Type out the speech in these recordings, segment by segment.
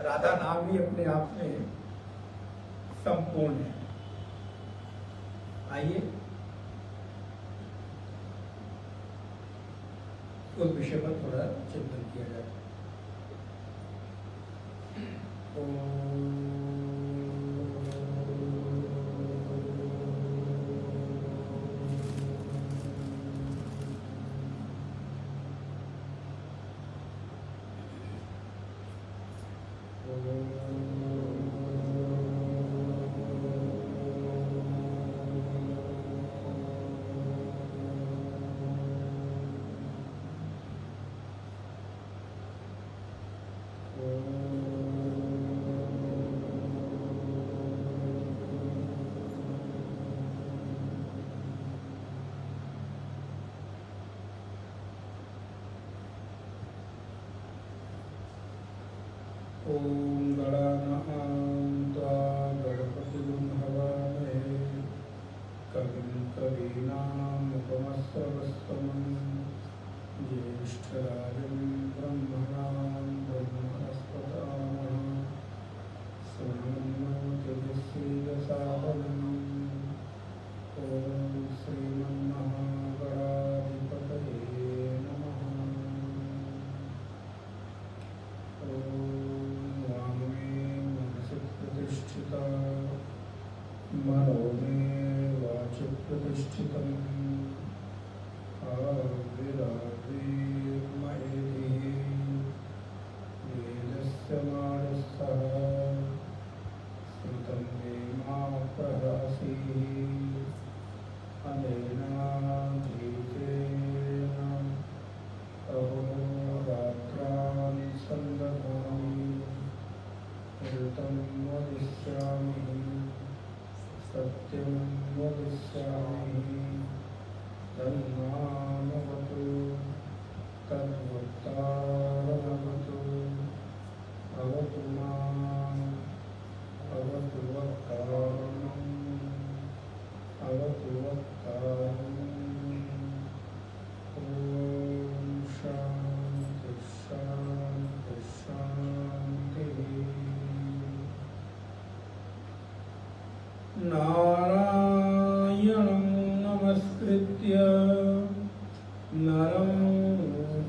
राधा नाम भी अपने आप में संपूर्ण है। आइए उस विषय पर थोड़ा चिंतन किया जाए। ओम गणानां त्वा गणपतिगुं हवामहे कविं कवीनामुपमश्रवस्तमं ज्येष्ठराजं ब्रह्मणां ब्रह्मणस्पतामः शृण्वन्नोतिभिस्सीदसादनम् ॐ श्रीमन्महागणाधिपतये नमः। प्रतिष्ठिता मनो मे वाचि प्रतिष्ठितम् आविराविर्मयेति वेदस्य मानसः श्रुतं मे मा प्रहसीः अनेनाधीतेन अहोरात्राणि सन्दधामि ऋतं वदिष्यामि सत्यं वदिष्यामि तन्मामवतु तद्वक्तारमवतु अवतु माम् अवतु वक्तारम् अवतु वक्तारम्। ॐ शान्ति शान्ति शान्तिः। नारायणं नमस्कृत्य नरं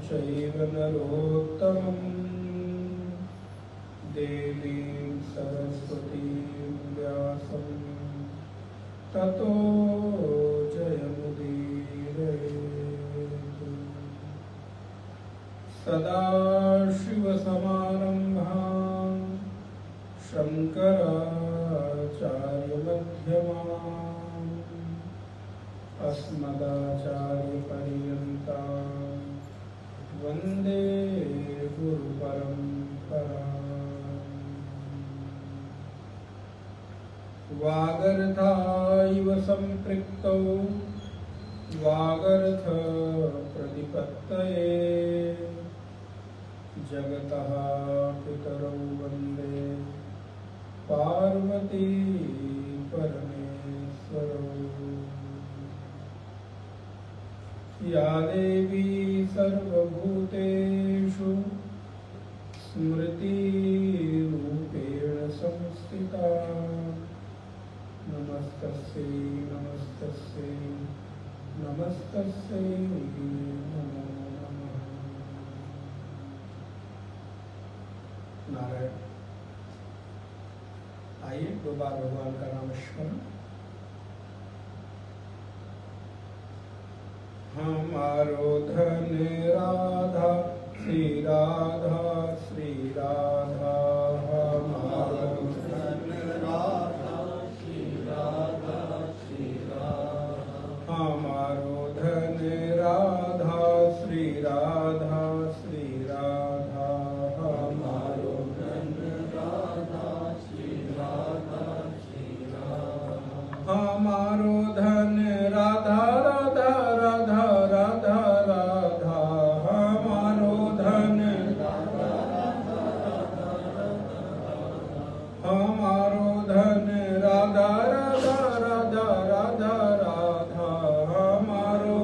चैव नरोत्तमं देवीं सरस्वतीं व्यासं ततो जयमुदीरयेत्। सदाशिवसमारम्भां शङ्कराचार्यमध्यमाम् अस्मदाचार्यपर्यन्तां वन्दे गुरुपरम्पराम्। वागर्धाइव सम्पृक्तौ वागर्धप्रतिपत्तये जगतः पितरौ वन्दे पार्वती परमेश्वरौ। या देवी सर्वभूतेषु स्मृतिरूपेण संस्थिता नमस्तस्यै नमस्तस्यै नमस्तस्यै नमो नमः। नारायण। आइए दो बार भगवान का नाम स्मरण। हमारो धन राधा श्री राधा श्री राधा हमारो धन राधा श्री राधा श्री राधा हमारो धन राधा श्री राधा श्री राधा हमारो धन राधा श्री राधा श्री राधा हमारो धन राधा राधा राधा राधा राधा हमारो धन राधा राधा राधा हमारो धन राधा राधा राधा राधा राधा हमारो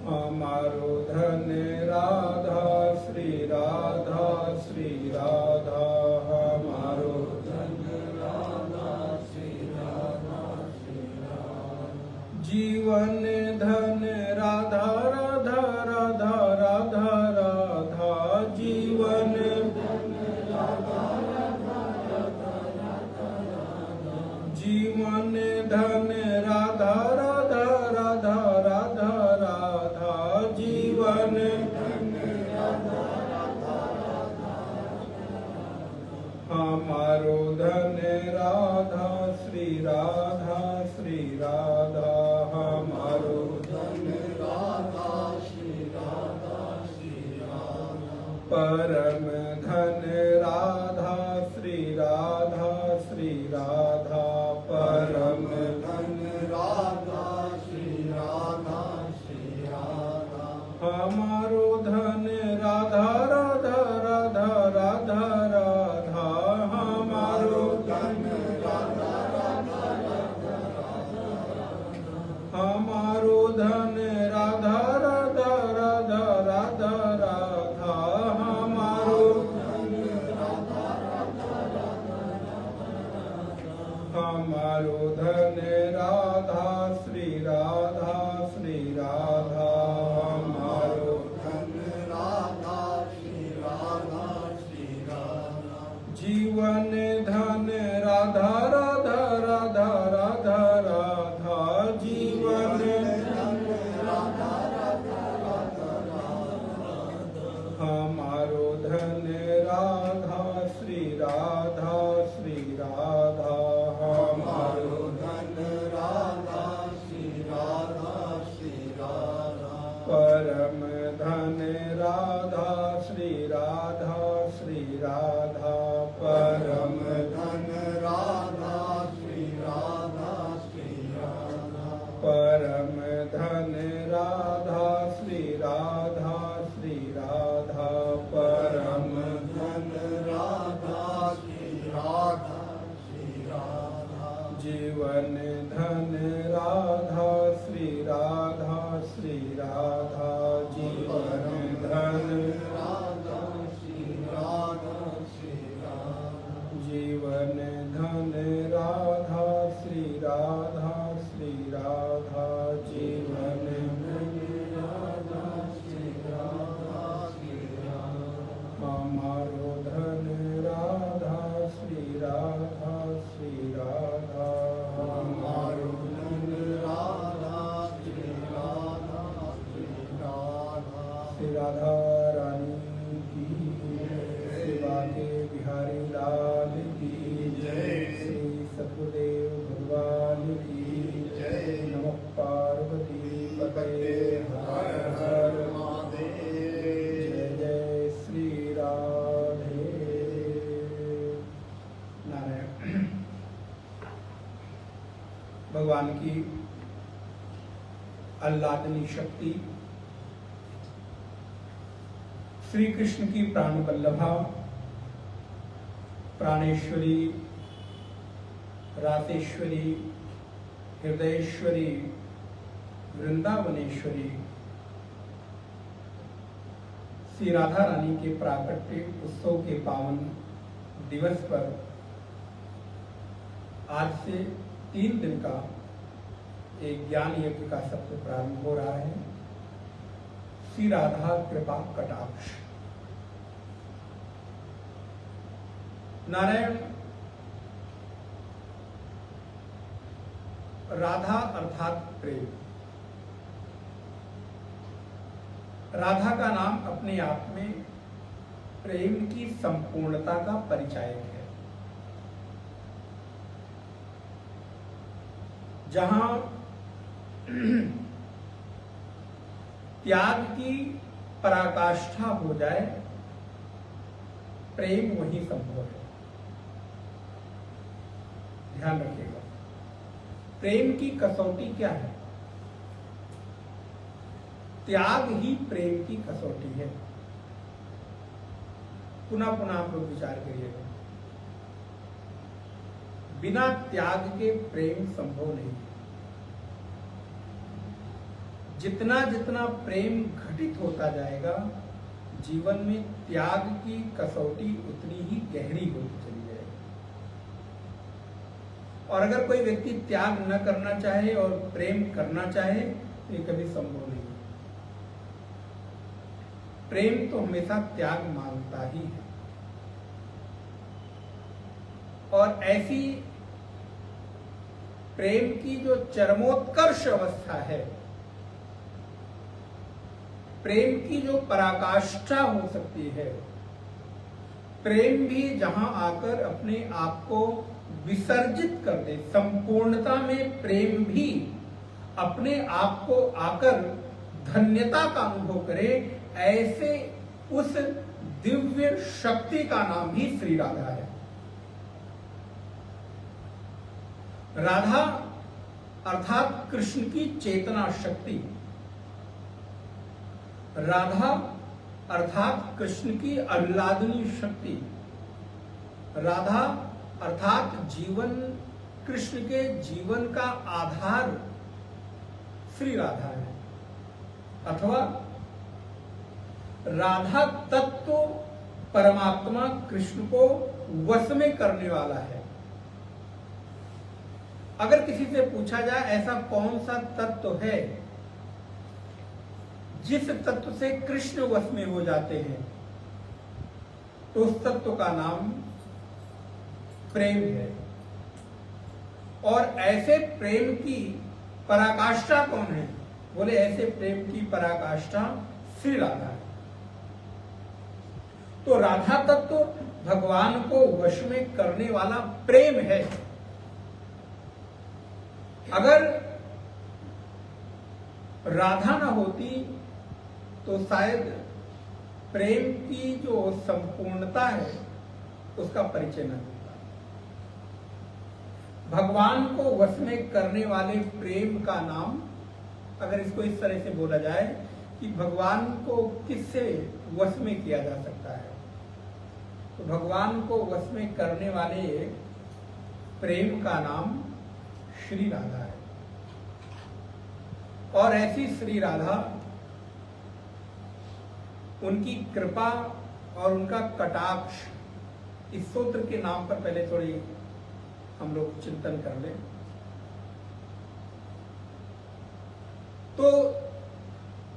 हमारो धन राधा हमारो धन राधा श्री राधा श्री राधा हमारो धन राधा श्री राधा श्री राधा परम धन राधा श्री राधा श्री राधा परम धन राधा श्री राधा श्री राधा हमारो धन राधा राधा राधा राधा राधा हमारो धन राधा राधा राधा हमारो धन राधा राधा राधा राधा राधा हमारो धन राधा राधा राधा हमारो धन राधा श्री राधा श्री राधा हमारो धन राधा श्री राधा श्री राधा जीवन धन राधा राधा राधा राधा राधा जीवन धन राधा राधा राधा राधा हमारो धन राधा श्री राधा श्री राधा हमारो धन राधा श्री राधा श्री राधा परम धन राधा श्री राधा श्री राधा परम धन राधा श्री राधा श्री राधा परम धन राधा श्री राधा श्री राधा परम धन राधा श्री राधा श्री राधा जीवन धन राधा श्री राधा श्री राधा जीवन धन राधा श्री राधा श्री राधा जीवन धन राधा श्री राधा श्री राधा जीवन धन राधा श्री राधा श्री राधा हमारो धन राधा श्री राधा श्री राधा हमारो धन राधा श्री राधा श्री राधा श्री राधा रानी की सेवा के बिहारी लाल की जय श्री सतगुरुदेव भगवान की जय नमः पार्वती पतये हर हर महादेव जय जय श्री राधे नारायण भगवान की आह्लादनी शक्ति श्री कृष्ण की प्राण वल्लभा प्राणेश्वरी रासेश्वरी हृदयेश्वरी वृंदावनेश्वरी श्री राधा रानी के प्राकट्य उत्सव के पावन दिवस पर आज से 3 दिन का एक ज्ञान यज्ञ का सत्र प्रारंभ हो रहा है। श्री राधा कृपा कटाक्ष नारायण राधा अर्थात प्रेम। राधा का नाम अपने आप में प्रेम की संपूर्णता का परिचायक है। जहां त्याग की पराकाष्ठा हो जाए प्रेम वही संभव है। ध्यान रखिएगा, प्रेम की कसौटी क्या है? त्याग ही प्रेम की कसौटी है। पुनः पुनः आप लोग विचार करिएगा, बिना त्याग के प्रेम संभव नहीं। जितना जितना प्रेम घटित होता जाएगा जीवन में त्याग की कसौटी उतनी ही गहरी होती चली जाएगी। और अगर कोई व्यक्ति त्याग न करना चाहे और प्रेम करना चाहे तो ये कभी संभव नहीं। प्रेम तो हमेशा त्याग मांगता ही है। और ऐसी प्रेम की जो चरमोत्कर्ष अवस्था है प्रेम की जो पराकाष्ठा हो सकती है, प्रेम भी जहां आकर अपने आप को विसर्जित कर दे, संपूर्णता में प्रेम भी अपने आप को आकर धन्यता का अनुभव करे, ऐसे उस दिव्य शक्ति का नाम ही श्री राधा है। राधा अर्थात कृष्ण की चेतना शक्ति, राधा अर्थात कृष्ण की आह्लादनी शक्ति, राधा अर्थात जीवन, कृष्ण के जीवन का आधार श्री राधा है, अथवा राधा तत्व परमात्मा कृष्ण को वश में करने वाला है। अगर किसी से पूछा जाए ऐसा कौन सा तत्व है जिस तत्व से कृष्ण वश में हो जाते हैं, तो उस तत्व का नाम प्रेम है। और ऐसे प्रेम की पराकाष्ठा कौन है? बोले ऐसे प्रेम की पराकाष्ठा श्री राधा है। तो राधा तत्व भगवान को वश में करने वाला प्रेम है। अगर राधा न होती तो शायद प्रेम की जो संपूर्णता है उसका परिचय न होता। भगवान को वश में करने वाले प्रेम का नाम, अगर इसको इस तरह से बोला जाए कि भगवान को किससे वश में किया जा सकता है, तो भगवान को वश में करने वाले प्रेम का नाम श्री राधा है। और ऐसी श्री राधा, उनकी कृपा और उनका कटाक्ष, इस सूत्र के नाम पर पहले थोड़ी हम लोग चिंतन कर लें। तो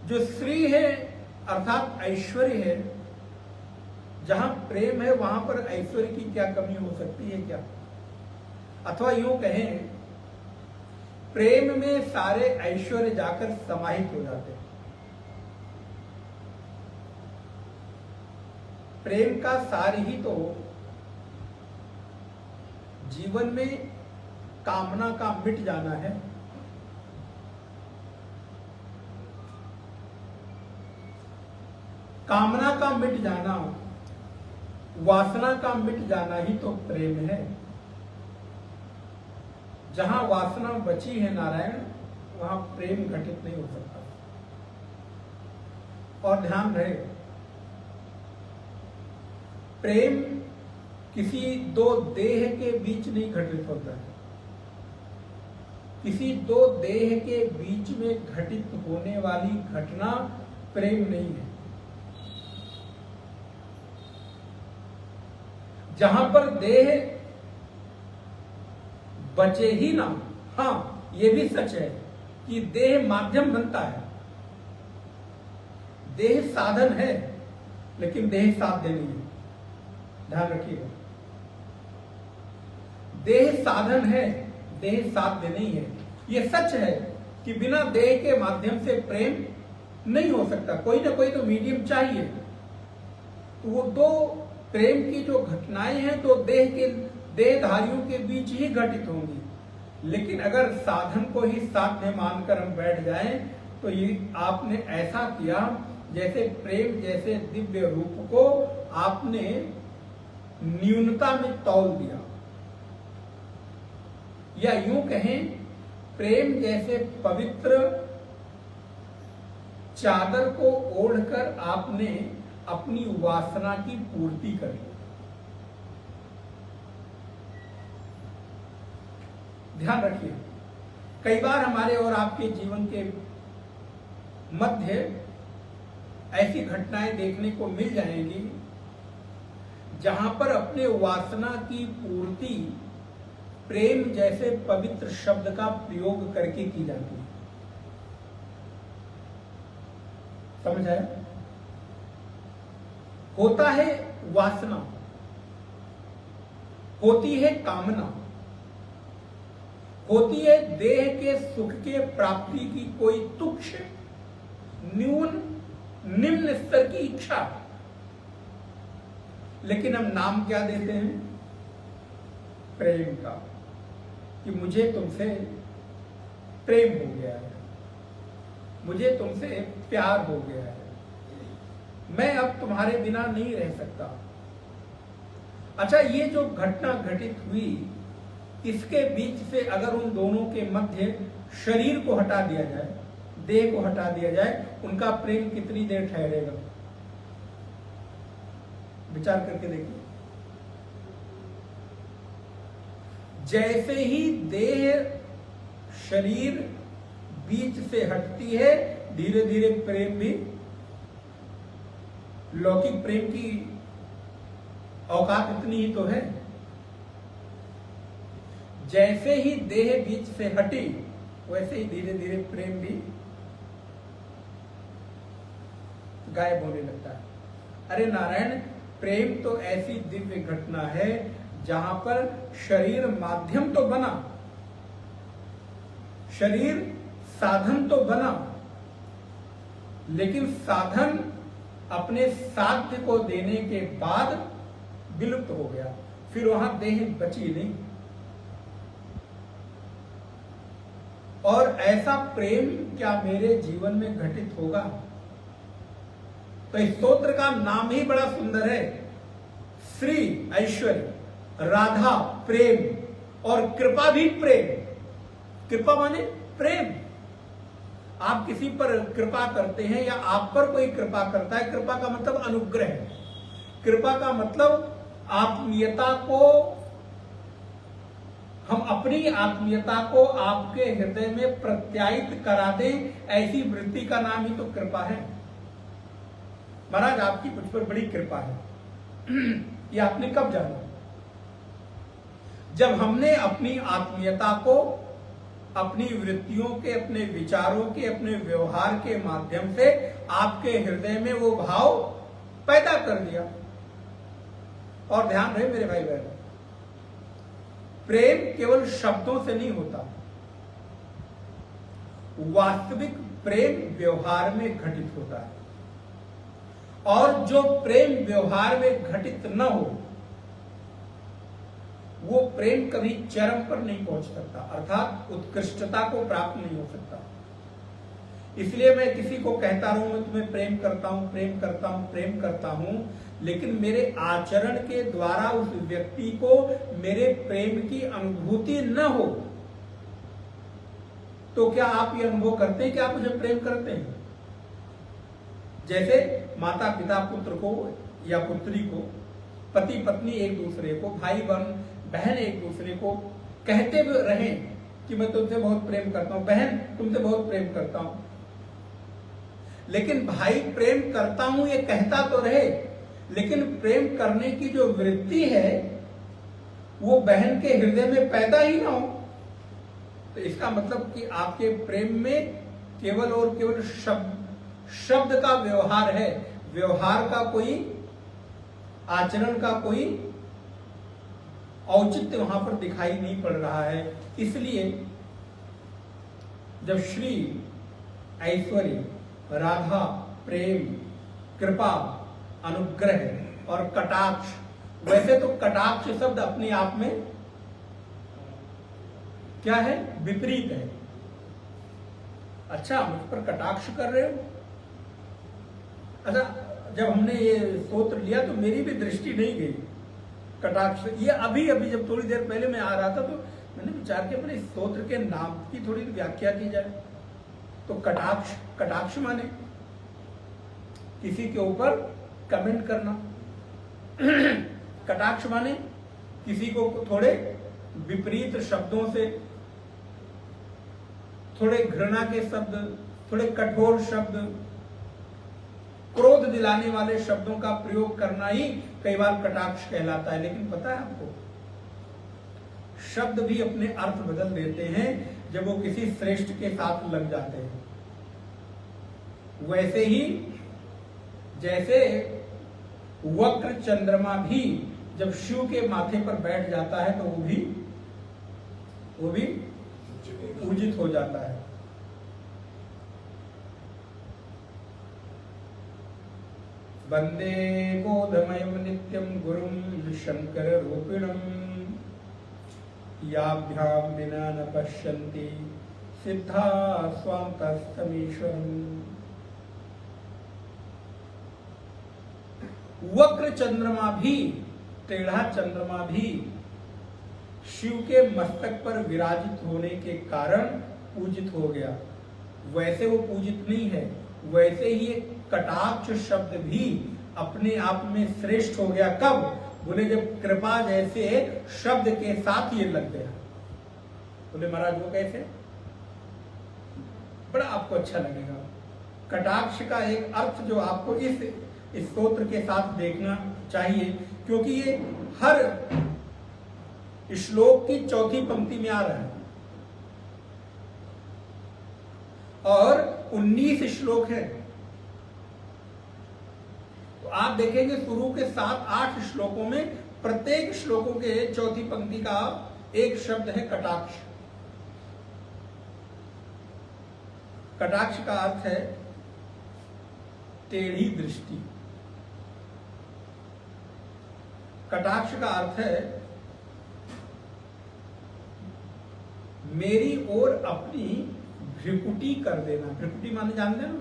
जो श्री है अर्थात ऐश्वर्य है, जहां प्रेम है वहां पर ऐश्वर्य की क्या कमी हो सकती है क्या? अथवा यूं कहें, प्रेम में सारे ऐश्वर्य जाकर समाहित हो जाते हैं। प्रेम का सार ही तो जीवन में कामना का मिट जाना है। कामना का मिट जाना, वासना का मिट जाना ही तो प्रेम है। जहां वासना बची है नारायण, वहां प्रेम घटित नहीं हो सकता। और ध्यान रहे, प्रेम किसी दो देह के बीच नहीं घटित होता है। किसी दो देह के बीच में घटित होने वाली घटना प्रेम नहीं है। जहां पर देह बचे ही ना, हाँ ये भी सच है कि देह माध्यम बनता है, देह साधन है, लेकिन देह साध्य नहीं है। ध्यान रखिएगा, देह साधन है, देह साध्य नहीं है। यह सच है कि बिना देह के माध्यम से प्रेम नहीं हो सकता, कोई ना कोई तो मीडियम चाहिए। तो वो दो प्रेम की जो घटनाएं हैं तो देहधारियों के बीच ही घटित होंगी। लेकिन अगर साधन को ही साध्य मानकर हम बैठ जाएं तो ये आपने ऐसा किया जैसे प्रेम जैसे दिव्य रूप को आपने न्यूनता में तौल दिया, या यूं कहें प्रेम जैसे पवित्र चादर को ओढ़कर आपने अपनी वासना की पूर्ति कर ली। ध्यान रखिए, कई बार हमारे और आपके जीवन के मध्य ऐसी घटनाएं देखने को मिल जाएंगी जहां पर अपने वासना की पूर्ति प्रेम जैसे पवित्र शब्द का प्रयोग करके की जाती है। समझ आया? होता है वासना, होती है कामना, होती है देह के सुख के प्राप्ति की कोई तुच्छ न्यून निम्न स्तर की इच्छा। लेकिन हम नाम क्या देते हैं? प्रेम का, कि मुझे तुमसे प्रेम हो गया है, मुझे तुमसे प्यार हो गया है, मैं अब तुम्हारे बिना नहीं रह सकता। अच्छा, ये जो घटना घटित हुई, इसके बीच से अगर उन दोनों के मध्य शरीर को हटा दिया जाए, देह को हटा दिया जाए, उनका प्रेम कितनी देर ठहरेगा? विचार करके देखिए। जैसे ही देह शरीर बीच से हटती है, धीरे धीरे प्रेम भी, लौकिक प्रेम की औकात इतनी ही तो है। जैसे ही देह बीच से हटी, वैसे ही धीरे धीरे प्रेम भी गायब होने लगता है। अरे नारायण, प्रेम तो ऐसी दिव्य घटना है जहां पर शरीर माध्यम तो बना, शरीर साधन तो बना, लेकिन साधन अपने साध्य को देने के बाद विलुप्त हो गया, फिर वहां देह बची नहीं। और ऐसा प्रेम क्या मेरे जीवन में घटित होगा? तो इस स्तोत्र का नाम ही बड़ा सुंदर है, श्री ऐश्वर्य, राधा प्रेम और कृपा भी प्रेम। कृपा माने प्रेम। आप किसी पर कृपा करते हैं या आप पर कोई कृपा करता है, कृपा का मतलब अनुग्रह है। कृपा का मतलब आत्मीयता को, हम अपनी आत्मीयता को आपके हृदय में प्रत्यायित करा दें, ऐसी वृत्ति का नाम ही तो कृपा है। महाराज, आपकी मुझ पर बड़ी कृपा है। ये आपने कब जाना? जब हमने अपनी आत्मीयता को अपनी वृत्तियों के, अपने विचारों के, अपने व्यवहार के माध्यम से आपके हृदय में वो भाव पैदा कर दिया। और ध्यान रहे मेरे भाई बहन, प्रेम केवल शब्दों से नहीं होता, वास्तविक प्रेम व्यवहार में घटित होता है। और जो प्रेम व्यवहार में घटित न हो, वो प्रेम कभी चरम पर नहीं पहुंच सकता, अर्थात उत्कृष्टता को प्राप्त नहीं हो सकता। इसलिए मैं किसी को कहता रहूं मैं तुम्हें प्रेम करता हूं, प्रेम करता हूं, प्रेम करता हूं, लेकिन मेरे आचरण के द्वारा उस व्यक्ति को मेरे प्रेम की अनुभूति न हो, तो क्या आप ये अनुभव करते हैं कि आप मुझे प्रेम करते हैं? जैसे माता पिता पुत्र को या पुत्री को, पति पत्नी एक दूसरे को, भाई बहन एक दूसरे को कहते रहे कि मैं तुमसे बहुत प्रेम करता हूं, बहन तुमसे बहुत प्रेम करता हूं, लेकिन भाई प्रेम करता हूं ये कहता तो रहे, लेकिन प्रेम करने की जो वृत्ति है वो बहन के हृदय में पैदा ही ना हो, तो इसका मतलब कि आपके प्रेम में केवल और केवल शब्द का व्यवहार है, व्यवहार का कोई, आचरण का कोई औचित्य वहां पर दिखाई नहीं पड़ रहा है। इसलिए जब श्री ऐश्वर्य, राधा प्रेम, कृपा, अनुग्रह और कटाक्ष, वैसे तो कटाक्ष शब्द अपने आप में क्या है? विपरीत है। अच्छा, मुझ पर कटाक्ष कर रहे हो? अच्छा, जब हमने ये स्तोत्र लिया तो मेरी भी दृष्टि नहीं गई कटाक्ष। ये अभी जब थोड़ी देर पहले मैं आ रहा था तो मैंने विचार किया अपने स्तोत्र के नाम की थोड़ी व्याख्या की जाए। तो कटाक्ष माने किसी के ऊपर कमेंट करना। कटाक्ष माने किसी को थोड़े विपरीत शब्दों से, थोड़े घृणा के शब्द, थोड़े कठोर शब्द, क्रोध दिलाने वाले शब्दों का प्रयोग करना ही कई बार कटाक्ष कहलाता है। लेकिन पता है आपको, शब्द भी अपने अर्थ बदल देते हैं जब वो किसी श्रेष्ठ के साथ लग जाते हैं। वैसे ही जैसे वक्र चंद्रमा भी जब शिव के माथे पर बैठ जाता है तो वो भी पूजित हो जाता है। वंदे बोधमयं नित्यं गुरुं शंकर रूपिणं याभ्यां विना न पश्यन्ति सिद्धा स्वान्तस्तमीश्वरम्। वक्र चंद्रमा भी, टेढ़ा चंद्रमा भी शिव के मस्तक पर विराजित होने के कारण पूजित हो गया। वैसे वो पूजित नहीं है, वैसे ही एक कटाक्ष शब्द भी अपने आप में श्रेष्ठ हो गया। कब? बोले जब कृपा जैसे शब्द के साथ ये लग गया। बोले महाराज वो कैसे? बड़ा आपको अच्छा लगेगा। कटाक्ष का एक अर्थ जो आपको इस स्तोत्र के साथ देखना चाहिए, क्योंकि ये हर श्लोक की चौथी पंक्ति में आ रहा है और 19 श्लोक है। तो आप देखेंगे शुरू के 7-8 श्लोकों में प्रत्येक श्लोकों के चौथी पंक्ति का एक शब्द है कटाक्ष। कटाक्ष का अर्थ है टेढ़ी दृष्टि। कटाक्ष का अर्थ है मेरी ओर अपनी भ्रिकुटी कर देना। भ्रिकुटी माने जानते हैं ना?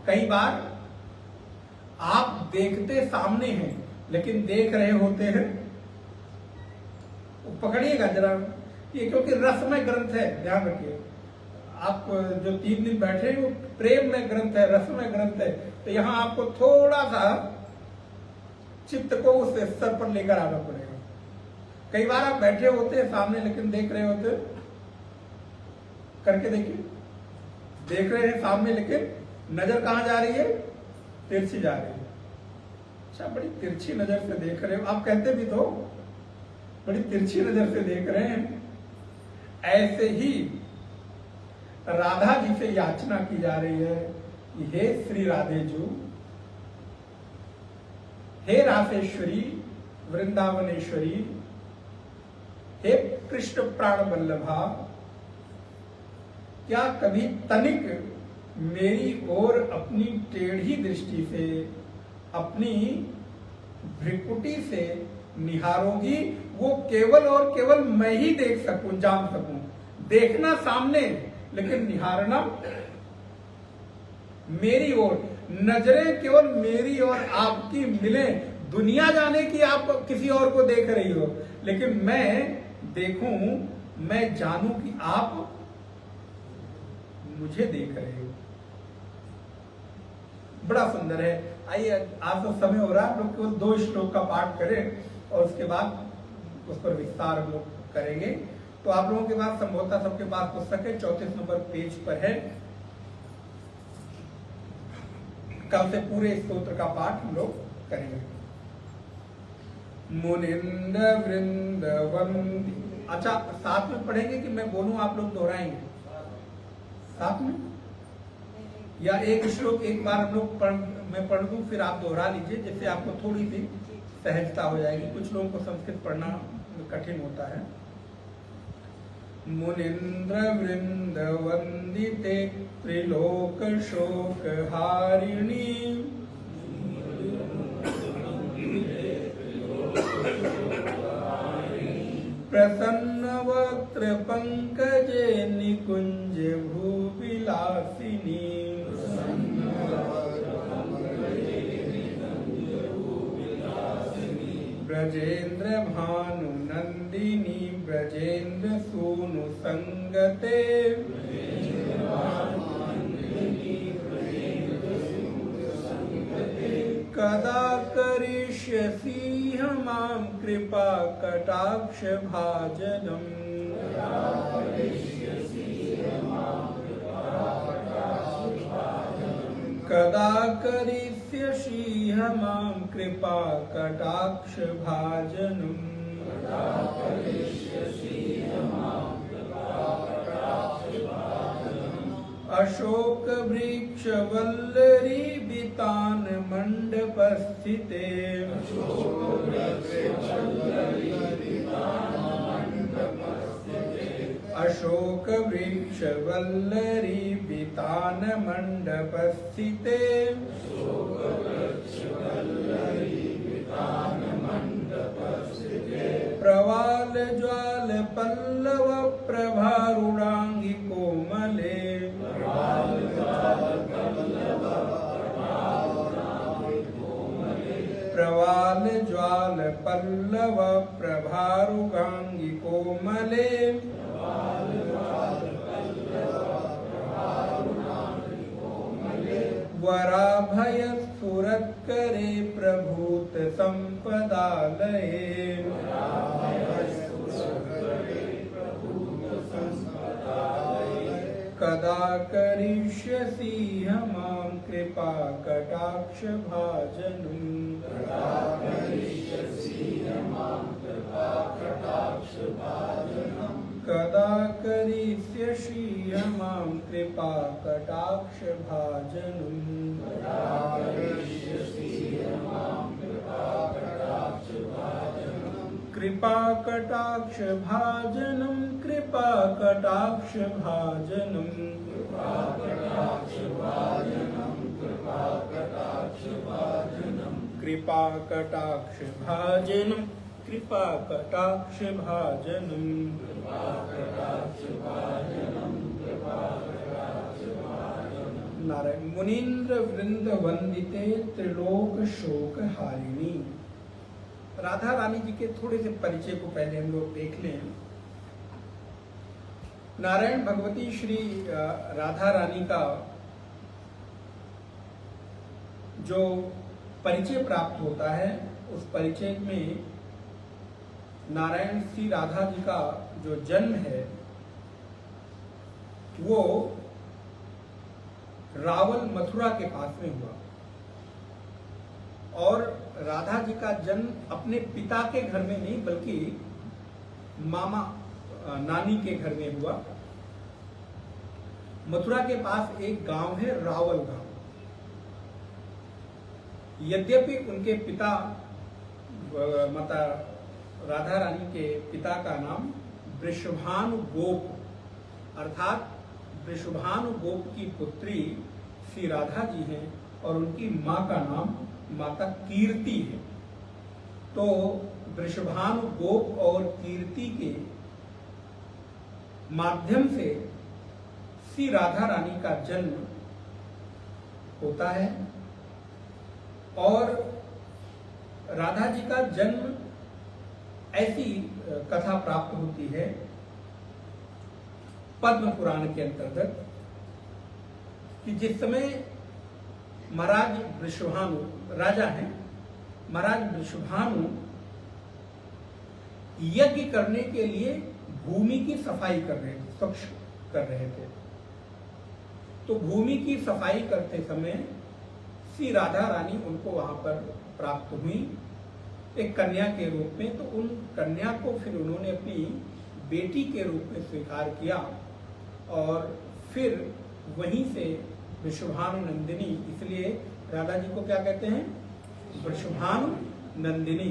कई बार आप देखते सामने हैं लेकिन देख रहे होते हैं, पकड़िएगा जरा ये, क्योंकि रसमय ग्रंथ है, ध्यान रखिए। आप जो 3 दिन बैठे वो प्रेम में ग्रंथ है, रसमय ग्रंथ है, तो यहां आपको थोड़ा सा चित्त को उस स्तर पर लेकर आना पड़ेगा। कई बार आप बैठे होते हैं सामने लेकिन देख रहे होते, करके देखिए, देख रहे हैं सामने लेकिन नजर कहां जा रही है? तिरछी जा रही है। अच्छा, बड़ी तिरछी नजर से देख रहे हो, आप कहते भी तो बड़ी तिरछी नजर से देख रहे हैं। ऐसे ही राधा जी से याचना की जा रही है कि हे श्री राधे जू, हे रासेश्वरी, वृंदावनेश्वरी, हे कृष्ण प्राण वल्लभा, क्या कभी तनिक मेरी ओर अपनी टेढ़ी दृष्टि से, अपनी भ्रिकुटी से निहारोगी? वो केवल और केवल मैं ही देख सकूं, जान सकूं। देखना सामने लेकिन निहारना मेरी ओर। नजरें केवल मेरी और आपकी मिले, दुनिया जाने की आप किसी और को देख रही हो, लेकिन मैं देखूं, मैं जानूं कि आप मुझे देख रहे हो। बड़ा सुंदर है। आइए, आज तो समय हो रहा है, हम लोग केवल 2 श्लोक का पाठ करें और उसके बाद उस पर विस्तार हम लोग करेंगे। तो आप लोगों के पास संभवतः सबके पास पुस्तक है, 34 नंबर पेज पर है। कल से पूरे स्तोत्र का पाठ हम लोग करेंगे। मुनिंद्र वृंदवंदी। अच्छा, साथ में पढ़ेंगे कि मैं बोलूं, आप लोग दोहराएंगे साथ में, या एक श्लोक एक बार हम लोग मैं पढ़ दूं फिर आप दोहरा लीजिए, जिससे आपको थोड़ी सी सहजता हो जाएगी। कुछ लोगों को संस्कृत पढ़ना कठिन होता है। मुनिंद्र वृंद वंदिते त्रिलोक शोक हारिणी, प्रसन्न वक्त्र पंकजे निकुंज भूविलासिनी, ब्रजेंद्र भानु नंदिनी, ब्रजेंद्र सूनु संगते, कदा करिष्यसि मां कृपा कटाक्ष भाजनम्। कदा करिष्यसि मां कृपा कटाक्ष भाजनम्। अशोक वृक्ष वल्लरी वितान मंडप स्थिते, अशोक वृक्ष वल्लरी वितान मंडप स्थिते, प्रवाल ज्वाल पल्लव प्रभारुगांगी कोमले वराभय स्फुरत्करे प्रभूत संपदालये कदा करिष्यसि मां कृपा कटाक्ष भाजनम् कदा करिष्यसि मां कृपा कटाक्ष भाजनम् कृपा कटाक्ष भाजनम् कृपा कटाक्ष भाजनम् कृपा कटाक्ष भाजनम् कृपा कटाक्ष भाजनम् नारायण। मुनीन्द्र वृंद वंदिते त्रिलोक शोक हारिणी। राधा रानी जी के थोड़े से परिचय को पहले हम लोग देख लें। नारायण भगवती श्री राधा रानी का जो परिचय प्राप्त होता है, उस परिचय में नारायण श्री राधा जी का जो जन्म है वो रावल मथुरा के पास में हुआ, और राधा जी का जन्म अपने पिता के घर में नहीं बल्कि मामा नानी के घर में हुआ। मथुरा के पास एक गांव है रावल गांव। यद्यपि उनके पिता माता राधा रानी के पिता का नाम वृषभानु गोप अर्थात वृषभानु गोप की पुत्री श्री राधा जी हैं, और उनकी मां का नाम माता कीर्ति है। तो वृषभानु गोप और कीर्ति के माध्यम से श्री राधा रानी का जन्म होता है, और राधा जी का जन्म ऐसी कथा प्राप्त होती है पद्म पुराण के अंतर्गत कि जिस समय महाराज वृषभानु राजा हैं, महाराज वृषभानु यज्ञ करने के लिए भूमि की सफाई कर रहे थे, स्वच्छ कर रहे थे। तो भूमि की सफाई करते समय श्री राधा रानी उनको वहां पर प्राप्त हुई एक कन्या के रूप में। तो उन कन्या को फिर उन्होंने अपनी बेटी के रूप में स्वीकार किया, और फिर वहीं से वृषभानु नंदिनी, इसलिए राधा जी को क्या कहते हैं, वृषभानु नंदिनी।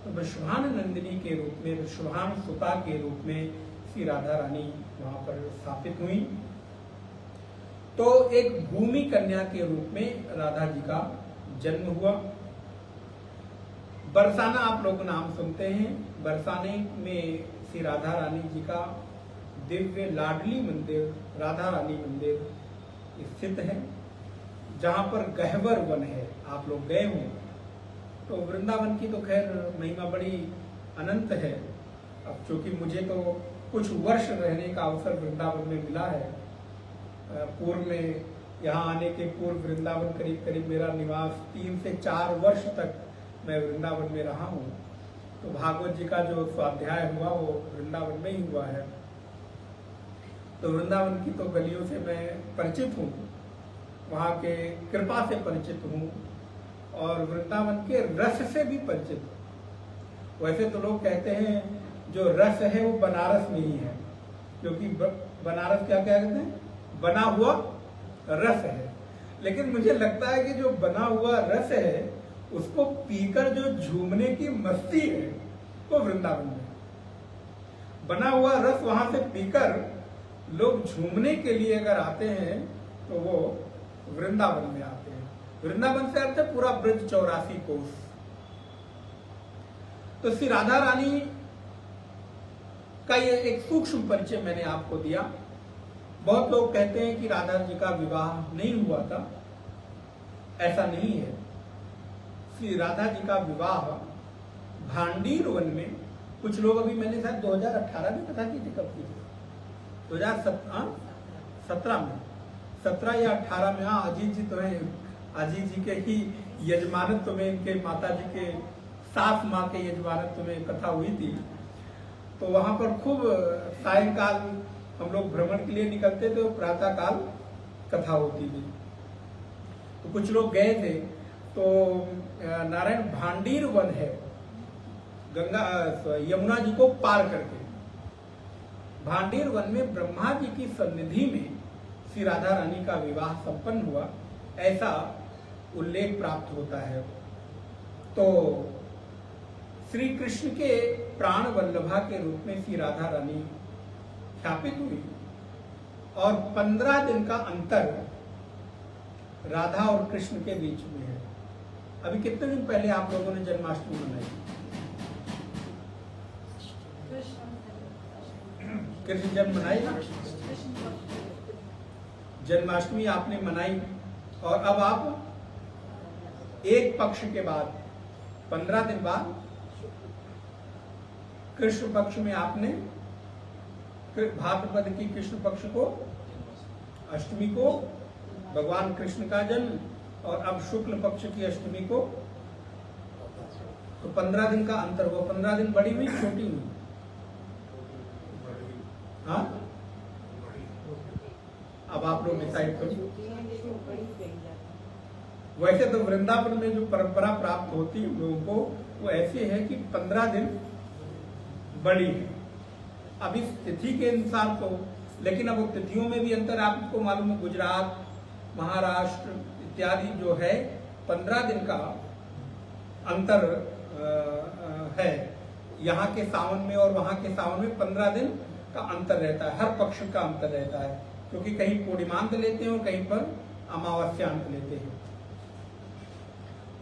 तो वृषभानु नंदिनी के रूप में, वृषभानु सुता के रूप में श्री राधा रानी वहां पर स्थापित हुई। तो एक भूमि कन्या के रूप में राधा जी का जन्म हुआ। बरसाना आप लोग नाम सुनते हैं। बरसाने में श्री राधा रानी जी का दिव्य लाडली मंदिर, राधा रानी मंदिर स्थित है, जहां पर गहवर वन है। आप लोग गए हों तो वृंदावन की तो खैर महिमा बड़ी अनंत है। अब चूंकि मुझे तो कुछ वर्ष रहने का अवसर वृंदावन में मिला है, पूर्व में यहाँ आने के पूर्व वृंदावन करीब करीब मेरा निवास 3 से 4 वर्ष तक मैं वृंदावन में रहा हूँ। तो भागवत जी का जो स्वाध्याय हुआ वो वृंदावन में ही हुआ है। तो वृंदावन की तो गलियों से मैं परिचित हूँ, वहाँ के कृपा से परिचित हूँ, और वृंदावन के रस से भी परिचित हूँ। वैसे तो लोग कहते हैं जो रस है वो बनारस में ही है, क्योंकि बनारस क्या कहते हैं, बना हुआ रस है। लेकिन मुझे लगता है कि जो बना हुआ रस है उसको पीकर जो झूमने की मस्ती है वो वृंदावन में। बना हुआ रस वहां से पीकर लोग झूमने के लिए अगर आते हैं तो वो वृंदावन में आते हैं। वृंदावन से अर्थ है पूरा ब्रज 84 कोस। तो श्री राधा रानी का ये एक सूक्ष्म परिचय मैंने आपको दिया। बहुत लोग कहते हैं कि राधा जी का विवाह नहीं हुआ था, ऐसा नहीं है। श्री राधा जी का विवाह भांडीर वन में, कुछ लोग अभी मैंने शायद 2018 में कथा की थी, कब की थी, 2017 में, 17 या 18 में। हाँ, अजीत जी तो है, अजीत जी के ही यजमानत्व में, इनके माता जी के सास माँ के यजमानत्व में कथा हुई थी। तो वहां पर खूब सायंकाल हम लोग भ्रमण के लिए निकलते थे, प्रातः काल कथा होती थी। तो कुछ लोग गए थे। तो नारायण भांडीर वन है, गंगा यमुना जी को पार करके। भांडीर वन में ब्रह्मा जी की सन्निधि में श्री राधा रानी का विवाह संपन्न हुआ, ऐसा उल्लेख प्राप्त होता है। तो श्री कृष्ण के प्राण वल्लभा के रूप में श्री राधा रानी ख्यापित हुई और 15 दिन का अंतर राधा और कृष्ण के बीच में है। अभी कितने दिन पहले आप लोगों ने जन्माष्टमी मनाई? कृष्ण जन्म मनाई ना, जन्माष्टमी आपने मनाई, और अब आप एक पक्ष के बाद 15 दिन बाद कृष्ण पक्ष में आपने भाद्रपद की कृष्ण पक्ष को, अष्टमी को भगवान कृष्ण का जन्म, और अब शुक्ल पक्ष की अष्टमी को, तो 15 दिन का अंतर हुआ। 15 दिन बड़ी हुई छोटी हुई? हाँ, अब आप लोग डिसाइड करो। वैसे तो वृंदावन में जो परंपरा प्राप्त होती है लोगों को, वो ऐसे है कि 15 दिन बड़ी है। अब इस तिथि के अनुसार तो, लेकिन अब तिथियों में भी अंतर आपको मालूम है। गुजरात, महाराष्ट्र इत्यादि जो है 15 दिन का अंतर है। यहाँ के सावन में और वहां के सावन में 15 दिन का अंतर रहता है, हर पक्ष का अंतर रहता है, क्योंकि कहीं पूर्णिमांत लेते हैं और कहीं पर अमावस्यांत लेते हैं।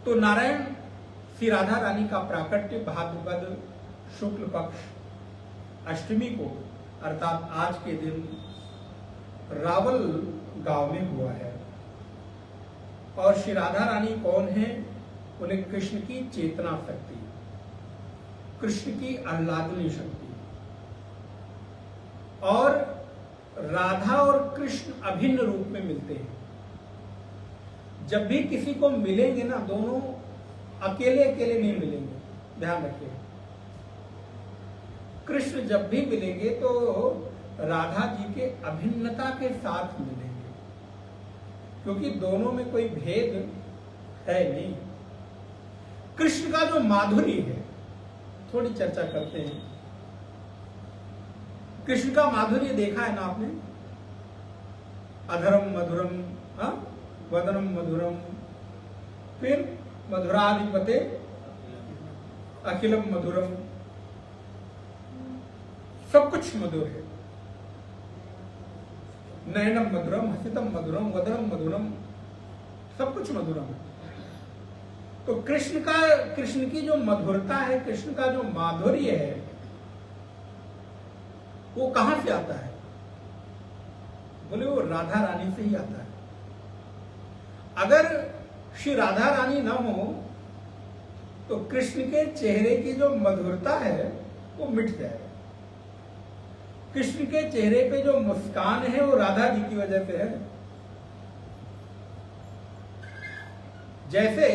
तो नारायण श्री राधा रानी का प्राकट्य भाद्रपद शुक्ल पक्ष अष्टमी को, अर्थात आज के दिन रावल गांव में हुआ है। और श्री राधा रानी कौन है? उन्हें कृष्ण की चेतना शक्ति, कृष्ण की आह्लादनी शक्ति, और राधा और कृष्ण अभिन्न रूप में मिलते हैं। जब भी किसी को मिलेंगे ना, दोनों अकेले अकेले नहीं मिलेंगे, ध्यान रखिए। कृष्ण जब भी मिलेंगे तो राधा जी के अभिन्नता के साथ मिलेंगे, क्योंकि दोनों में कोई भेद है नहीं। कृष्ण का जो माधुर्य है, थोड़ी चर्चा करते हैं। कृष्ण का माधुर्य देखा है ना आपने? अधरम मधुरम, वदनम मधुरम, फिर मधुराधिपते अखिलम मधुरम, सब कुछ मधुर है। नयनम मधुरम, हसितम मधुरम, वदनम मधुरम, सब कुछ मधुरम है। तो कृष्ण की जो मधुरता है, कृष्ण का जो माधुर्य है, वो कहां से आता है? बोले वो राधा रानी से ही आता है। अगर श्री राधा रानी न हो तो कृष्ण के चेहरे की जो मधुरता है वो मिट जाएगा। कृष्ण के चेहरे पे जो मुस्कान है वो राधा जी की वजह से है। जैसे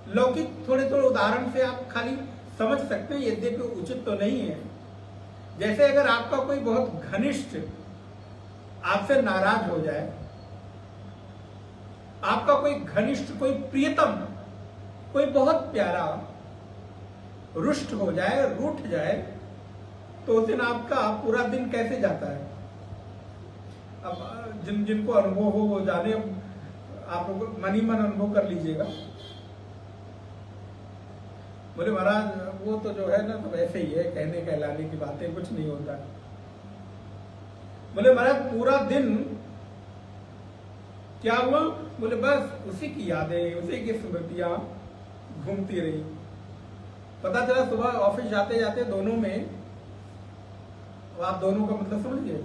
लौकिक थोड़े थोड़े उदाहरण से आप खाली समझ सकते हैं, यद्यपि उचित तो नहीं है। जैसे अगर आपका कोई बहुत घनिष्ठ आपसे नाराज हो जाए, आपका कोई घनिष्ठ, कोई प्रियतम, कोई बहुत प्यारा रुष्ट हो जाए, रूठ जाए, तो उस दिन आपका पूरा दिन कैसे जाता है? अब जिनको अनुभव हो वो जाने, आप लोग मन ही मन अनुभव कर लीजिएगा। बोले महाराज वो तो जो है ना, तो वैसे ही है, कहने कहलाने की बातें, कुछ नहीं होता। बोले महाराज पूरा दिन क्या हुआ? बोले बस उसी की यादें, उसी की स्मृतियां घूमती रही। पता चला सुबह ऑफिस जाते जाते दोनों में, आप दोनों का मतलब समझ गए?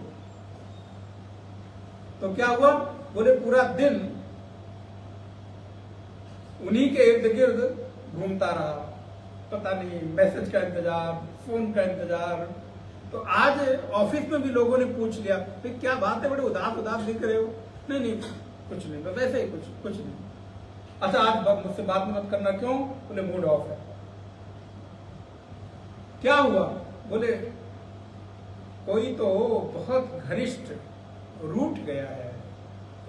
तो क्या हुआ? बोले पूरा दिन उन्हीं के इर्द गिर्द घूमता रहा, पता नहीं मैसेज का इंतजार, फोन का इंतजार। तो आज ऑफिस में भी लोगों ने पूछ लिया, भाई क्या बात है, बड़े उदास उदास दिख रहे हो। नहीं नहीं कुछ नहीं, बस ऐसे ही कुछ नहीं। अच्छा आज मुझसे बात मत करना, क्यों? बोले मूड ऑफ है। क्या हुआ? बोले कोई तो बहुत घनिष्ठ रूठ गया है,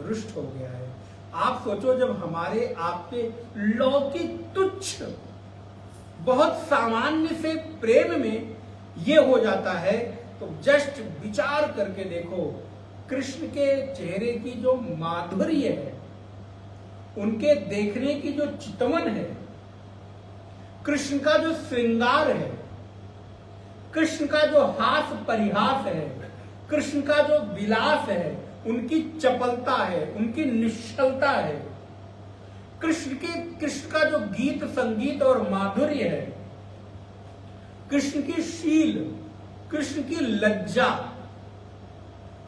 रुष्ट हो गया है। आप सोचो, जब हमारे आपके लौकिक तुच्छ बहुत सामान्य से प्रेम में ये हो जाता है, तो जस्ट विचार करके देखो, कृष्ण के चेहरे की जो माधुर्य है, उनके देखने की जो चितवन है, कृष्ण का जो श्रृंगार है, कृष्ण का जो हास परिहास है, कृष्ण का जो विलास है, उनकी चपलता है, उनकी निश्चलता है, कृष्ण का जो गीत संगीत और माधुर्य है, कृष्ण की शील, कृष्ण की लज्जा,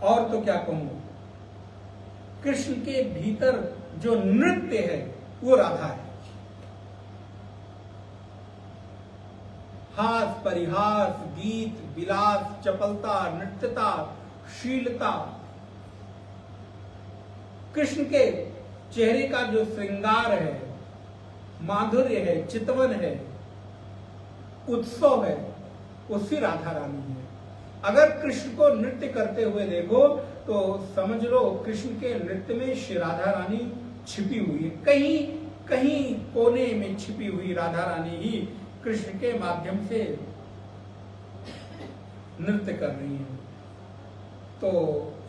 और तो क्या कहूं, कृष्ण के भीतर जो नृत्य है वो राधा है। हास परिहास, गीत विलास, चपलता, नृत्यता, शीलता, कृष्ण के चेहरे का जो श्रृंगार है, माधुर्य है, चितवन है, उत्सव है, वो श्री राधा रानी है। अगर कृष्ण को नृत्य करते हुए देखो तो समझ लो कृष्ण के नृत्य में श्री राधा रानी छिपी हुई है। कहीं कहीं कोने में छिपी हुई राधा रानी ही कृष्ण के माध्यम से नृत्य कर रही है। तो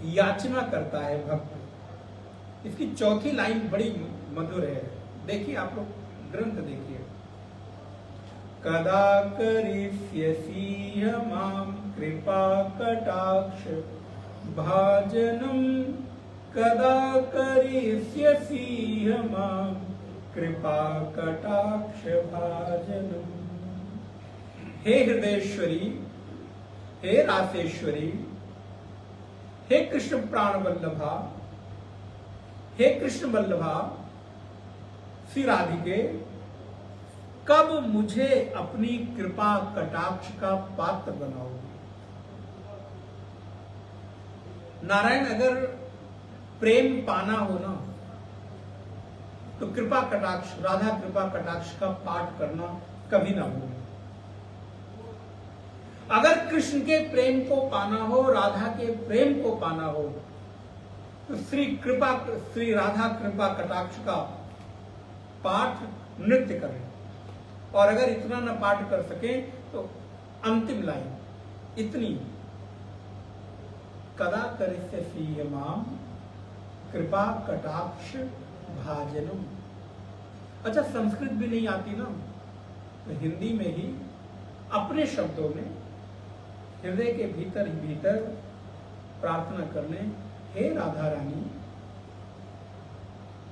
याचना करता है भक्त। इसकी चौथी लाइन बड़ी मधुर है, देखिए आप लोग ग्रंथ देखिए। कदा करिष्यसि मां कृपा कटाक्ष भाजनम, कदा करिष्यसि मां कृपा कटाक्ष भाजनम। हे हृदयेश्वरी, हे रासेश्वरी, हे कृष्ण प्राण वल्लभा, हे कृष्ण वल्लभा श्री राधिके, कब मुझे अपनी कृपा कटाक्ष का पात्र बनाओगे? नारायण अगर प्रेम पाना हो ना, तो कृपा कटाक्ष, राधा कृपा कटाक्ष का पाठ करना कभी ना भूलें। अगर कृष्ण के प्रेम को पाना हो, राधा के प्रेम को पाना हो, तो श्री राधा कृपा कटाक्ष का पाठ नृत्य करें। और अगर इतना न पाठ कर सके तो अंतिम लाइन इतनी, कदा करिष्यसि मां कृपा कटाक्ष भाजनम। अच्छा संस्कृत भी नहीं आती ना, तो हिंदी में ही अपने शब्दों में हृदय के भीतर ही भीतर प्रार्थना करने, हे राधा रानी,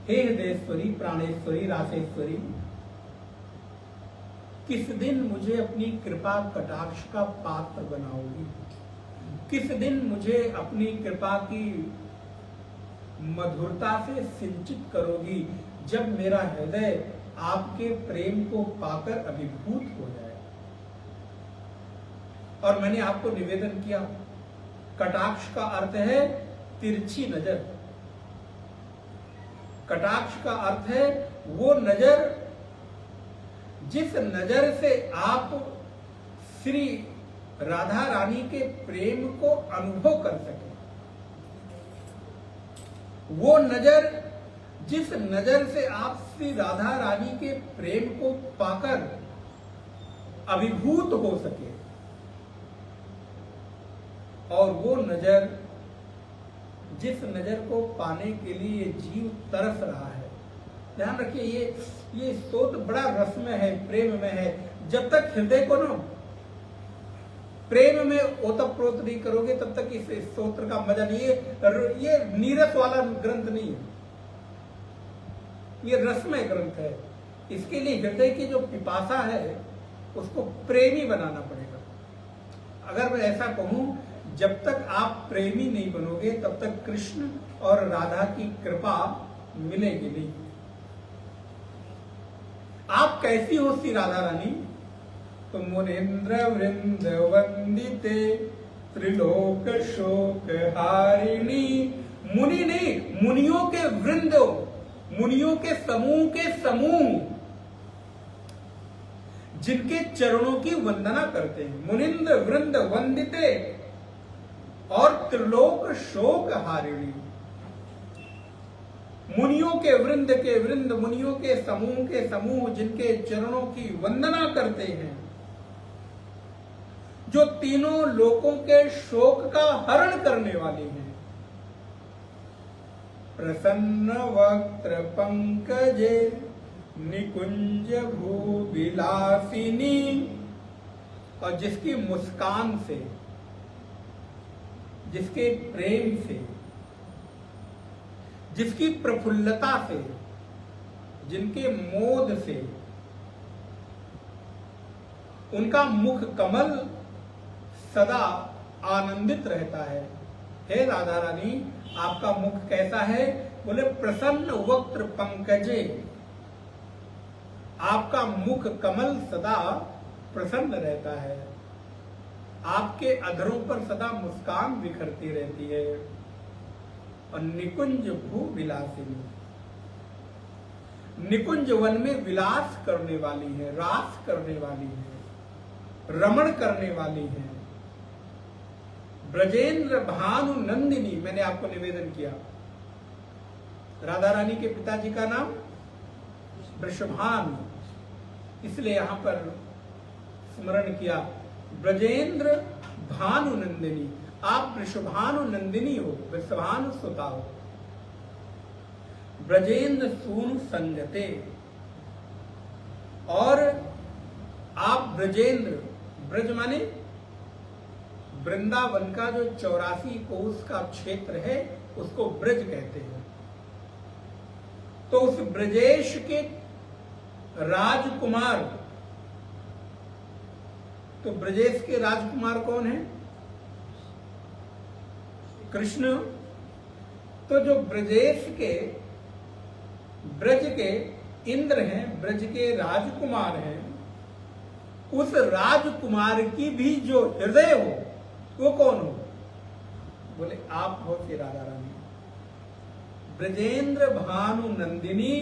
हे हृदयेश्वरी, प्राणेश्वरी, रासेश्वरी, किस दिन मुझे अपनी कृपा कटाक्ष का पात्र बनाओगी? किस दिन मुझे अपनी कृपा की मधुरता से सिंचित करोगी, जब मेरा हृदय आपके प्रेम को पाकर अभिभूत हो जाए। और मैंने आपको निवेदन किया, कटाक्ष का अर्थ है तिरछी नजर। कटाक्ष का अर्थ है वो नजर जिस नजर से आप श्री राधा रानी के प्रेम को अनुभव कर सके, वो नजर जिस नजर से आप श्री राधा रानी के प्रेम को पाकर अभिभूत हो सके, और वो नजर जिस नजर को पाने के लिए जीव तरस रहा है। ध्यान रखिए, ये स्तोत्र बड़ा रसमय है, प्रेम में है। जब तक हृदय को ना प्रेम में ओतप्रोत नहीं करोगे, तब तक इस स्तोत्र का मजा नहीं है। ये नीरस वाला ग्रंथ नहीं है, ये रसमय ग्रंथ है। इसके लिए हृदय की जो पिपासा है उसको प्रेमी बनाना पड़ेगा। अगर मैं ऐसा कहूं, जब तक आप प्रेमी नहीं बनोगे तब तक कृष्ण और राधा की कृपा मिलेगी नहीं। आप कैसी हो श्री राधा रानी? तो मुनिंद्र वृंद वंदिते त्रिलोक शोक हारिणी। मुनि नहीं, मुनियों के वृंद, मुनियों के समूह जिनके चरणों की वंदना करते हैं। मुनिंद्र वृंद वंदिते और त्रिलोक शोक हारिणी। मुनियों के वृंद, मुनियों के समूह जिनके चरणों की वंदना करते हैं, जो तीनों लोकों के शोक का हरण करने वाले हैं। प्रसन्न वक्त्र पंकजे निकुंज भूविलासिनी। और जिसकी मुस्कान से, जिसके प्रेम से, जिसकी प्रफुल्लता से, जिनके मोद से उनका मुख कमल सदा आनंदित रहता है। हे राधा रानी, आपका मुख कैसा है? बोले प्रसन्न वक्त्र पंकजे। आपका मुख कमल सदा प्रसन्न रहता है, आपके अधरों पर सदा मुस्कान बिखरती रहती है। और निकुंज भू विलासिनी, निकुंज वन में विलास करने वाली है, रास करने वाली है, रमण करने वाली है। ब्रजेंद्र भानु नंदिनी, मैंने आपको निवेदन किया, राधा रानी के पिताजी का नाम वृषभानु, इसलिए यहां पर स्मरण किया। ब्रजेंद्र भानु नंदिनी, आप वृषभानु नंदिनी हो, वृषभानु सुता हो। ब्रजेंद्र सूनु संगते, और आप ब्रजेंद्र, ब्रज माने वृंदावन का जो 84 कोस का क्षेत्र है उसको ब्रज कहते हैं। तो उस ब्रजेश के राजकुमार, तो ब्रजेश के राजकुमार कौन है? कृष्ण। तो जो ब्रजेश के, ब्रज के इंद्र हैं, ब्रज के राजकुमार हैं, उस राजकुमार की भी जो हृदय हो वो कौन हो? बोले आप हो श्री राधा रानी। ब्रजेंद्र भानु नंदिनी,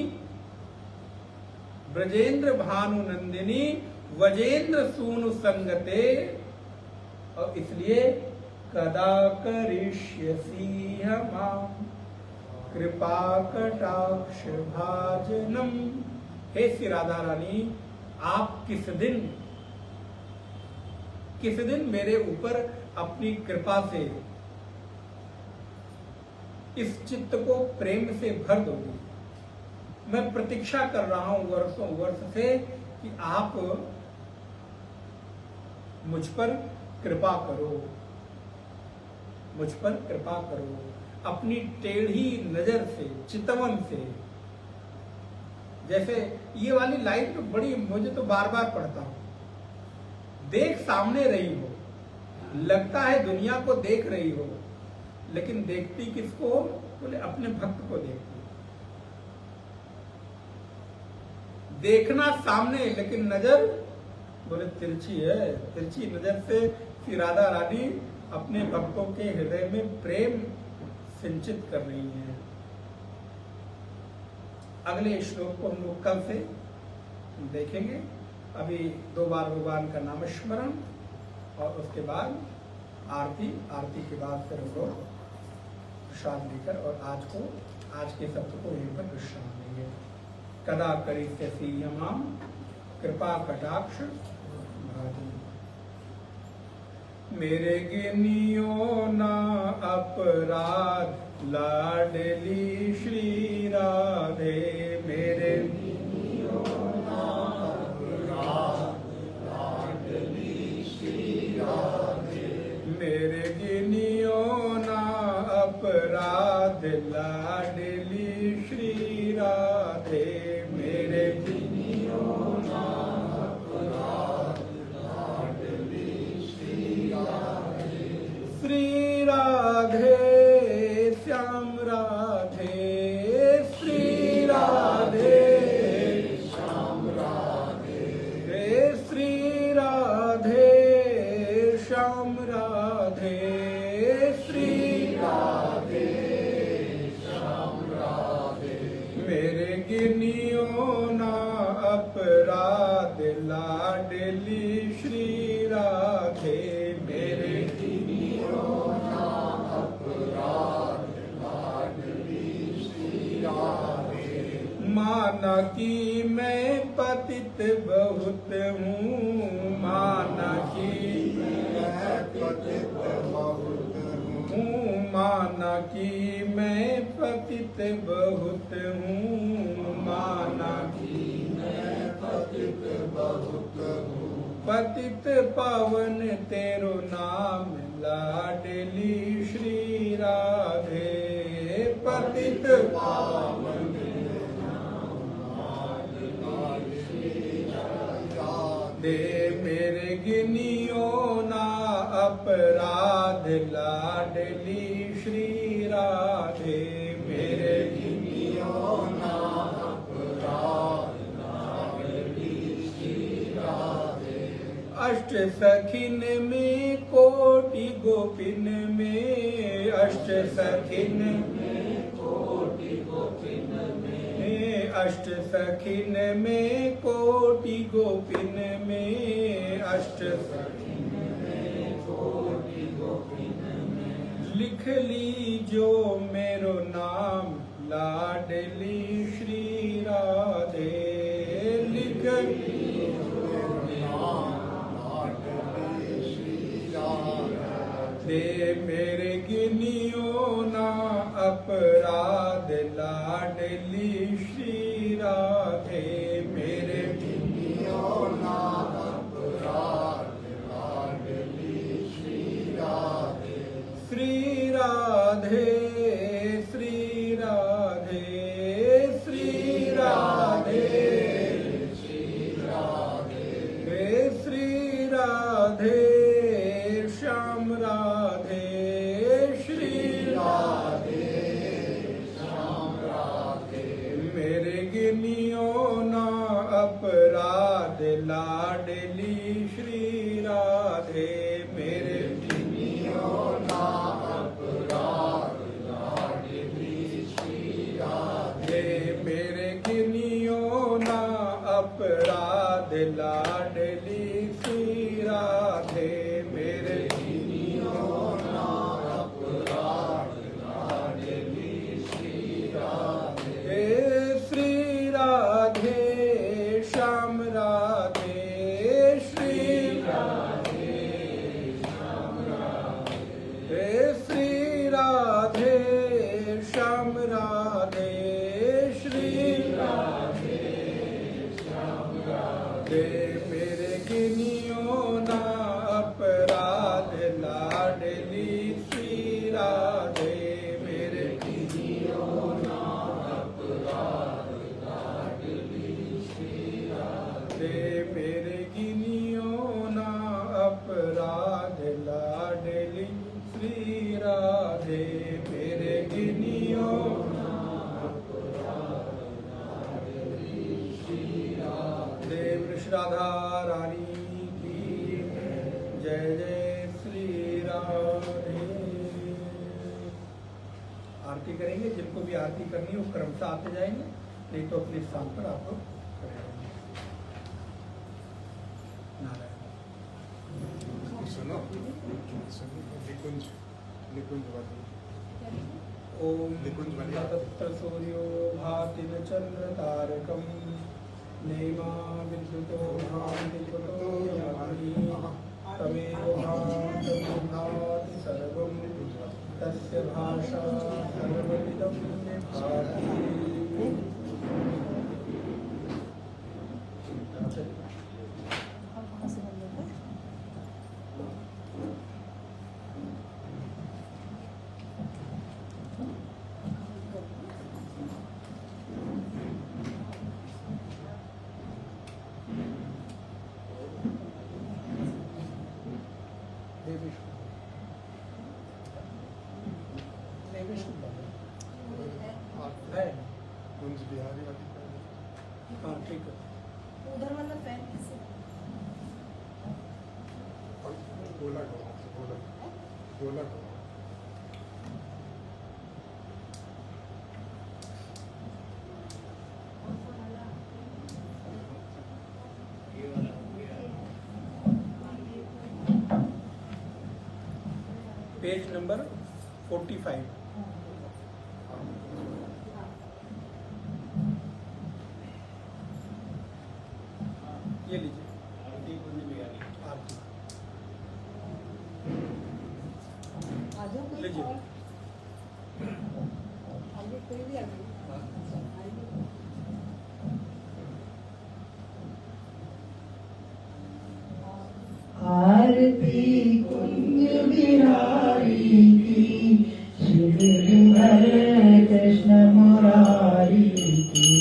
ब्रजेंद्र भानु नंदिनी, वजेंद्र सूनु संगते। और इसलिए कदा करिष्यसि मां कृपा कटाक्ष भाजनम। हे श्री राधा रानी, आप किस दिन मेरे ऊपर अपनी कृपा से इस चित्त को प्रेम से भर दोगी। मैं प्रतीक्षा कर रहा हूं वर्षों वर्ष से कि आप मुझ पर कृपा करो, मुझ पर कृपा करो। अपनी टेढ़ी नजर से, चितवन से, जैसे ये वाली लाइन तो बड़ी, मुझे तो बार बार पढ़ता हूं। देख सामने रही हो, लगता है दुनिया को देख रही हो, लेकिन देखती किसको? बोले अपने भक्त को देखती। देखना सामने, लेकिन नजर बोले तिरछी है। तिरछी नजर से श्री राधा रानी अपने भक्तों के हृदय में प्रेम सिंचित कर रही है। अगले श्लोक को हम लोग कल से देखेंगे। अभी 2 बार भगवान का नाम स्मरण और उसके बाद आरती, आरती के बाद फिर हम लोग प्रसाद लेकर और आज के सत्र को यहीं पर विश्राम देंगे। कदा करिष्यसि मां कृपा कटाक्ष भाजन। मेरे गिनियो ना अपराध लाडली श्री राधे। मेरे गिनियो ना अपराध लाडली श्री राधे। मेरे गिनियो ना अपराध लाडली श्री राधे। मेरे गिनियो ना अपराध लाडली श्री राधे। श्री राधे श्याम राधे, श्री राधे राधे लाडली श्री राधे मेरे माना कि मैं पतित बहुत हूँ, माना कि मैं पतित बहुत हूँ, माना कि मैं पतित बहुत हूँ, माना कि मैं पतित बहुत हूँ। पतित पावन तेरो नाम लाडली श्री राधे, पतित पावन दे मेरे गिनियो ना अपराध लाडली श्री राधे मेरे गिनियो ना अपराध लाडली श्री राधे। अष्ट सखिन में कोटि गोपिन में, अष्ट सखिन में कोटि गोपिन में, अष्ट सखिन में कोटि गोपिन में, अष्ट सखिन में कोटि गोपिन में। लिख ली जो मेरो नाम लाडली श्री राधे, लिख ली जो नाम लाडली श्री राधे। दे मेरे गिनियो ना अपराध लाडली श्री राधे मेरे गिनियो ना अपराध लाडली श्री राधे। श्री राधे श्री राधे श्री राधे श्री राधे श्री राधे श्याम राधे श्री राधे श्याम राधे। मेरे गिनियो ना अपराध लाडली श्री राधे मेरे गिनियो ना अपराध लाडली श्री राधे मेरे गिनियो ना अपराध लाडली श्री राधे मेरे गिनियो ना अपराध लाडली श्री राधे। श्री राधे श्याम राधे श्री राधे श्याम राधे श्री राधे श्याम राधे श्री राधे श्याम राधे। मेरे गिनियो ना अपराध लाडली श्री राधे मेरे गिनियो ना अपराध लाडली श्री राधे मेरे गिनियो ना अपराध लाडली श्री राधे मेरे गिनियो ना अपराध लाडली श्री राधे। वृष राधा रानी की जय जय श्री राधे। आरती करेंगे, जिनको भी आरती करनी है वो क्रमशः आते जाएंगे, नहीं तो अपने स्थान पर आप लोग करेंगे। नारायण सुनो निकुंज निकुंज वाली ओम निकुंज वाली तत्र सूर्यो भाति न चंद्र तारकम नेमा विद्युतो भाति कुतो यमनि तमेव भाति भाति सर्वं तस्य भाषा सर्वमिदं भाति। है कुंज बिहारी वाली हाँ ठीक है। उधर वाला फैन किससे? गोला गोला गोला गोला ये पेज नंबर 45। ये लीजिए लीजिए। आरती कुंज बिहारी की, श्रीधर कृष्ण मुरारी की।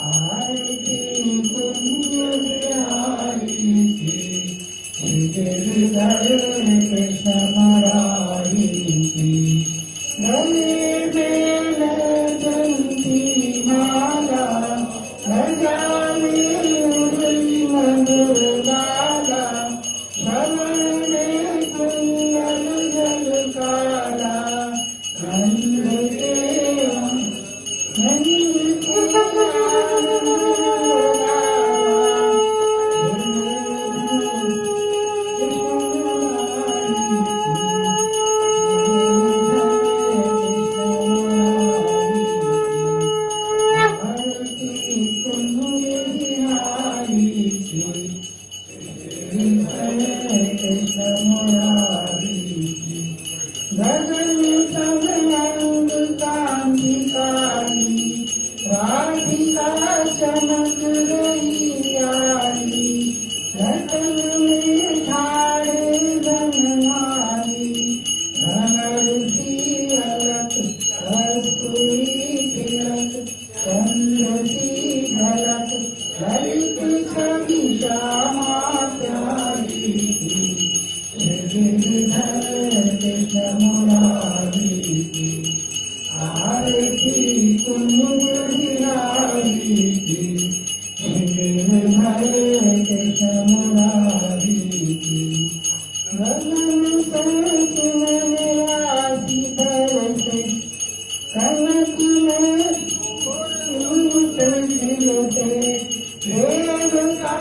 आरती कुंज बिहारी की, श्रीधर कृष्ण मुरारी की। गले में लटकती माला, गजा में उड़ती मधुर बाला। श्रवणे कुंडल जल काला, नंद के गगन समरंग कांति काली, राधिका चमक रही आई। रतन में ठाड़े बनवारी, भंवर सी अलख कस्तूरी तिलक। चंद्र सी झलक ललित छवि श्यामा प्यारी की। श्रीधर कृष्ण मुरारी की। आरती कुंज बिहारी की, श्रीधर कृष्ण मुरारी की। गगन सत में आसी बरसे, कनक में खिलते। देव का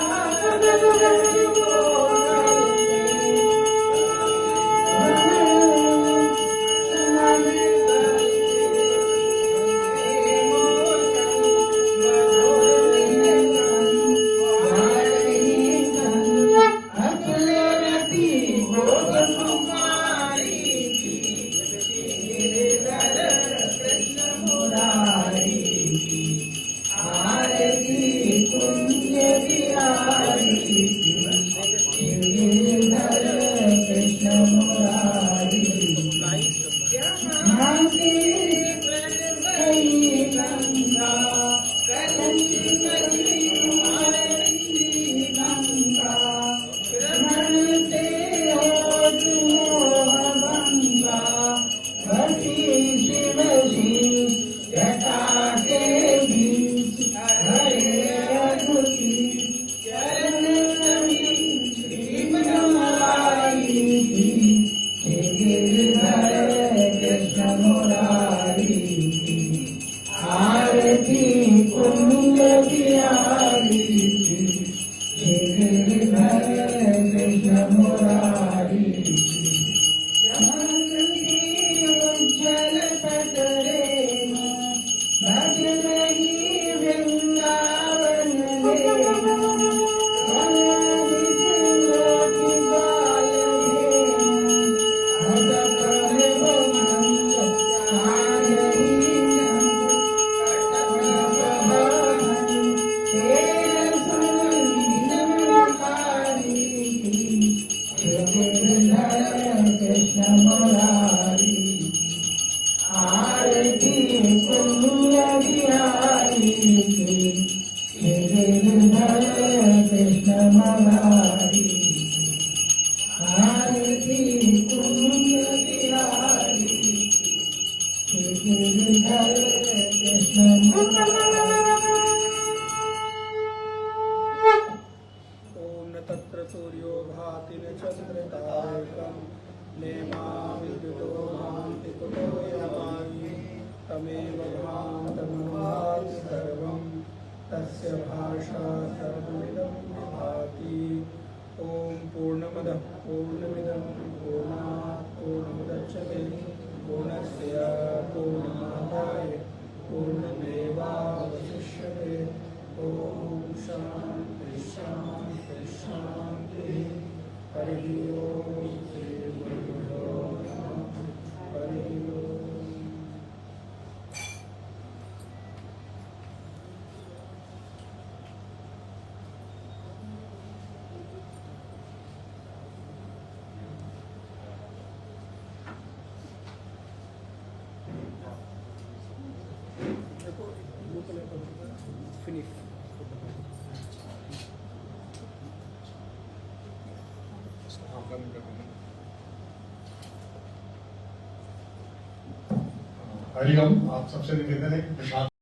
ओम न तत्र सूर्यो भाति न चंद्रतारकं, नेमा विद्युतो भान्ति कुतो यमानि। तमेव भान्तमनुभाति सर्वं, तस्य भाषा सर्वमिदं विभाति। ओम पूर्णमदः पूर्णमिदं पूर्णात् पूर्णमुदच्यते बंद कर देना। हरिओम। आप सबसे निवेदन है कि